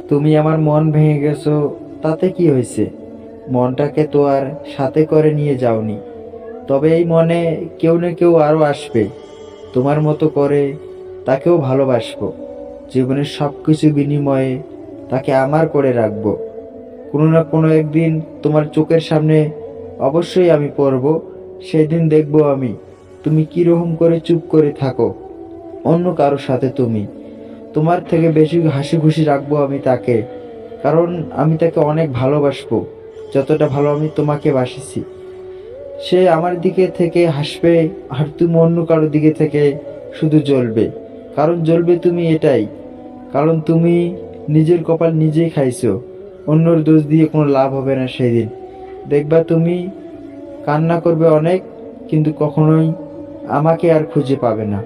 তুমি আমার মন ভেঙে গেছো, তাতে কি হয়েছে? মনটাকে তো আর সাথে করে নিয়ে যাওনি। তবে এই মনে কেউ না কেউ আরও আসবে তোমার মতো করে, তাকেও ভালোবাসবো। জীবনের সব কিছু বিনিময়ে তাকে আমার করে রাখবো। কোনো না কোনো একদিন তোমার চোখের সামনে অবশ্যই আমি পড়ব। সেদিন দেখবো আমি তুমি কীরকম করে চুপ করে থাকো অন্য কারোর সাথে। তুমি তোমার থেকে বেশি হাসি খুশি রাখবো আমি তাকে, কারণ আমি তাকে অনেক ভালোবাসবো, যতটা ভালো আমি তোমাকে বাসিছি। সে আমার দিকে থেকে হাসবে, আর তুমি অন্য কারোর দিকে থেকে শুধু জ্বলবে। কারণ জ্বলবে তুমি এটাই, কারণ তুমি নিজের কপাল নিজেই খাইছো। অন্যর দোষ দিয়ে কোনো লাভ হবে না। সেদিন দেখবা তুমি কান্না করবে অনেক, কিন্তু কখনোই আমাকে আর খুঁজে পাবে না।